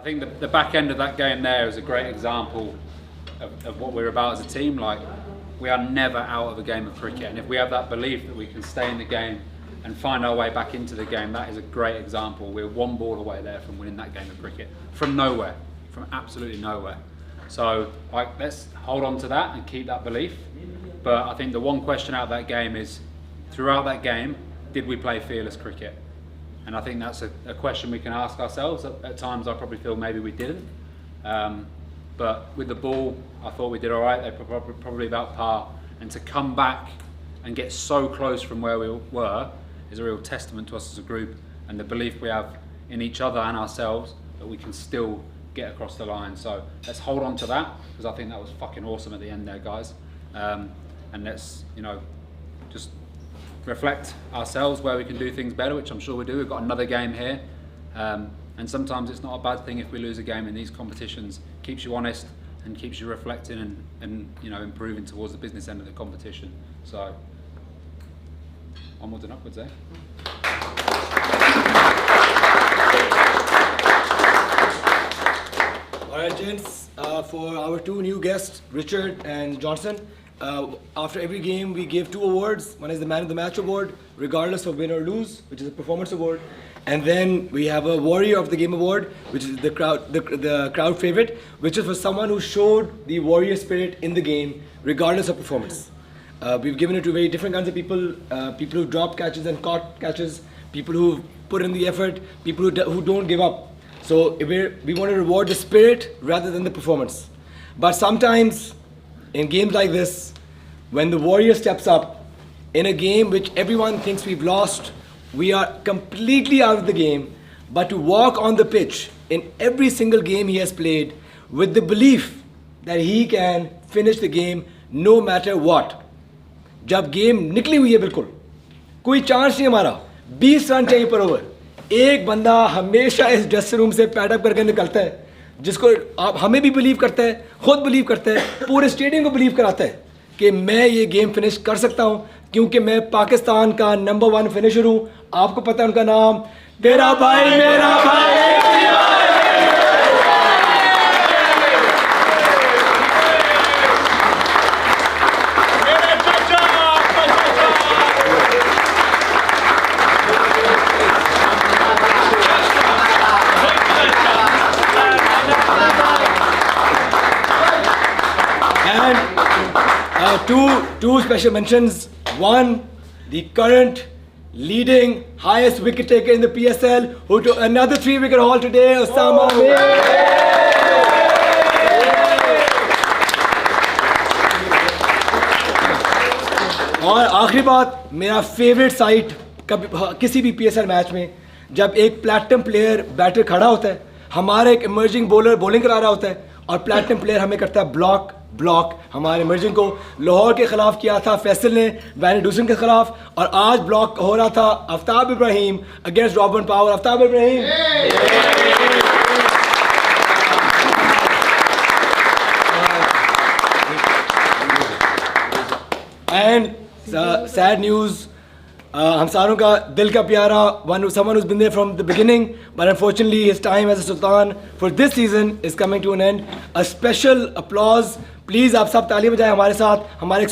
I think the back end of that game there is a great example of what we're about as a team. Like, we are never out of a game of cricket, and if we have that belief that we can stay in the game and find our way back into the game, that is a great example. We're one ball away there from winning that game of cricket, from nowhere, from absolutely nowhere. So like, let's hold on to that and keep that belief. But I think the one question out of that game is, throughout that game, did we play fearless cricket? And I think that's a question we can ask ourselves. At times I probably feel maybe we didn't. But with the ball, I thought we did all right. They were probably about par. And to come back and get so close from where we were is a real testament to us as a group, and the belief we have in each other and ourselves that we can still get across the line. So let's hold on to that, because I think that was fucking awesome at the end there, guys. And let's, you know, just reflect ourselves where we can do things better, which I'm sure we do. We've got another game here. And sometimes it's not a bad thing if we lose a game in these competitions. Keeps you honest and keeps you reflecting and you know, improving towards the business end of the competition. So onwards and upwards, eh? Alright gents, for our two new guests, Richard and Johnson, after every game we give 2 awards. One is the Man of the Match award, regardless of win or lose, which is a performance award. And then we have a Warrior of the Game award, which is the crowd favorite, which is for someone who showed the warrior spirit in the game, regardless of performance. We've given it to very different kinds of people, people who dropped catches and caught catches, people who put in the effort, people who don't give up. So we want to reward the spirit rather than the performance. But sometimes in games like this, when the warrior steps up, in a game which everyone thinks we've lost, we are completely out of the game, but to walk on the pitch in every single game he has played with the belief that he can finish the game no matter what. जब game निकली हुई है बिल्कुल, कोई chance नहीं हमारा, 20 run चाहिए पर ओवर, एक बंदा हमेशा इस ड्रेसिंग रूम से पैडअप करके निकलता है, जिसको आप हमें भी बिलीव करता है, खुद बिलीव करता है, पूरे स्टेडियम को बिलीव कराता है कि मैं ये गेम फिनिश कर सकता हूँ, क्योंकि मैं पाकिस्तान का नंबर 1 फिनिशर हूँ. आपको पता है उनका नाम, तेरा भाई मेरा भाई. Two special mentions. One, the current leading highest wicket taker in the PSL, who took another 3-wicket haul today, Osama. और आखिरी बात, मेरा फेवरेट साइट किसी भी PSL मैच में, जब एक प्लैटिनम प्लेयर बैटर खड़ा होता है, हमारा एक इमर्जिंग बॉलर बॉलिंग करा रहा होता है, और प्लैटिनम प्लेयर हमें करता है ब्लॉक हमारे इमर्जिंग को लाहौर के खिलाफ किया था फैसल ने बैन डूसन के खिलाफ, और आज ब्लॉक हो रहा था Aftab Ibrahim against Robert power. Aftab Ibrahim. And sad news, हम सारों का दिल का प्यारा, someone who's been there from the beginning, but unfortunately his time as a Sultan for this season is coming to an end. A special applause, please आप सब ताली बजाएं हमारे साथ, हमारे